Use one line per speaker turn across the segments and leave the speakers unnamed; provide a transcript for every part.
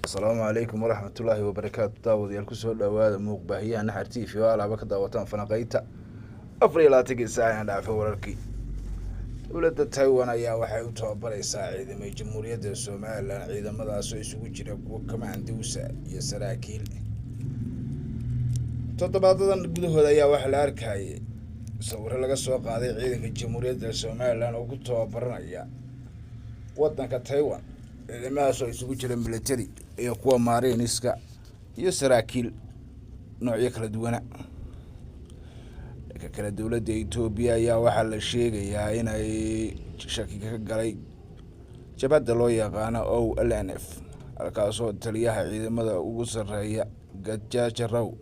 السلام عليكم ورحمة الله وبركاته. داود يالكو سو دhowaada muuqbaahiyaha Naxar TV oo alaaba ka daawataan fanaqayta 24 saac dhaafay wararkii. Dowladda Taiwan ayaa waxay u tababaraysaa ciidamada Jamhuuriyadda Soomaaliland ciidamadaas oo isugu jira kuwa kamaanduusa iyo saraakiil. Toddobaadadan gudahooda ayaa waxa la arkayay sawir laga soo qaaday ciidanka Jamhuuriyadda Soomaaliland oo ku tababaranaya wadanka Taiwan. ciidamadaas oo isugu jira military iyo kuwa mariniska iyo saraakiil noocyo kala duwan. Kala dowladda Itoobiya ayaa waxa la sheegayaa in ay shaki ka galay jabhadda loo yaqaan OLNF halkaasoo taliyaha ciidamada ugu sareeya Gachagua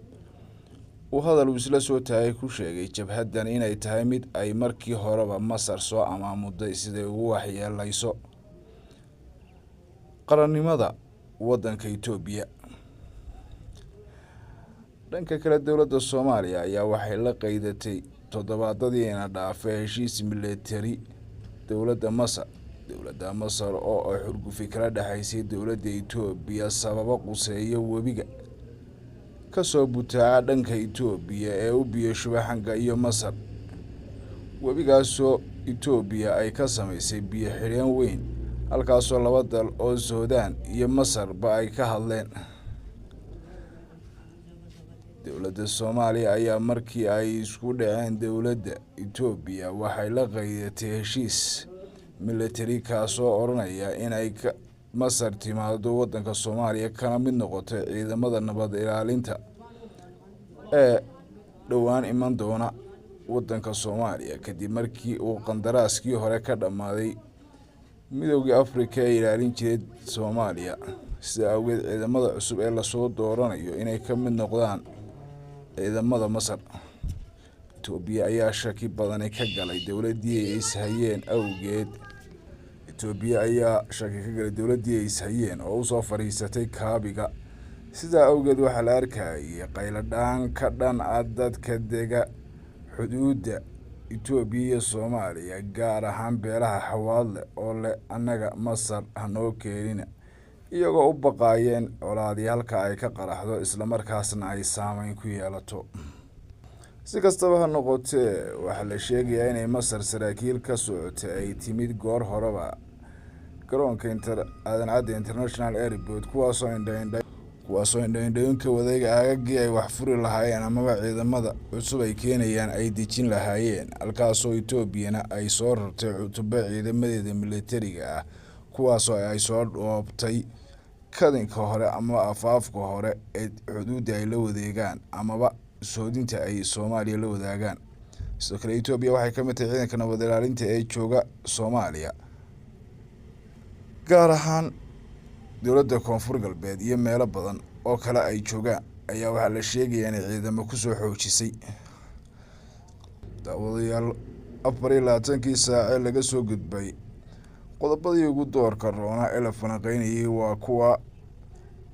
uu hadal isla soo taagay ku sheegay jabhaddan inay tahay mid ay markii horeba Masar soo amaamuday siday ugu waxyeelayso qarannimada wadanka Itoobiya. dhanka kale dowladda Soomaaliya ayaa waxay la qeydatay toddobaadadiina dhaafay heshiis military dowladda Masar oo ay xurgufi kala dhaxaysay dowladda Itoobiya sababo quseeyo webiga ka soo butaaca dhanka Itoobiya ee u biyo shubaxanka iyo Masar. webigaasoo Itoobiya ay ka samaysay biyo xireen weyn halkaasoo laba dal oo Suudaan iyo Masar ba ay ka hadleen. dowladda Soomaaliya ayaa markii ay isku dhaceen dowladda Itoobiya waxay la qeydatay heshiis military kaasoo oranaya in ay Masar timaado wadanka Soomaaliya kana mid noqoto ciidamada nabad ilaalinta ee dhowaan iman doona wadanka Soomaaliya kadib markii uu qandaraaskii hore ka dhamaaday midowga Afrika ee ilaalin jiray Soomaaliya. sida awgeed ciidamada cusub ee la soo dooranayo inay ka mid noqdaan ciidamada Masar. Itoobiya ayaa shaki badan ka galay dowladdii ay ishayeen awgeed. Itoobiya ayaa shaki ka galay dowladdii ay ishayeen oo soo fariisatay kaabiga. sida awgeed waxa la arkayay qayladhaan ka dhan dadka dega xuduudda Itoobiya iyo Soomaaliya gaar ahaan beelaha Xawaadle oo leh anaga Masar hanoo keenina iyagoo u baqayeen colaadii halka ay ka qaraxdo isla markaasna ay saameyn ku yeelato. si kastaba ha noqotee waxa la sheegayaa in Masar saraakiil ka socotay ay timid goor horeba garoonka Aadan Cadde International Airport kuwaasoo indhaynka wadayga aagagii ay wax furi lahaayeen amaba ciidamada cusub ay keenayaan ay dejin lahaayeen halkaasoo Itoobiyana ay soo rartay cutubyo ciidamadeeda militariga kuwaasoo ay soo dhoobtay kadinka hore ama afaafka hore ee xuduudda ay la wadeegaan amaba soodinta ay Soomaaliya la wadaagaan. sidoo kale Itoobiya waxay ka mid tahay ciidanka nabad ilaalinta ee jooga Soomaaliya gaar ahaan dowladda Koonfur Galbeed iyo meelo badan oo kale ay joogaan ayaa waxa la sheegayaa in ciidamo ku soo xoojisay. daawadayaal 24 saac laga soo gudbay qodobadii ugu doorka roona ee la fanaqeynayay waa kuwa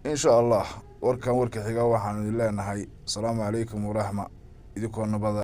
insha Allah warkan warka xiga waxaan idin leenahay. Assalaamu calaykum waraxma idinkoon nabada.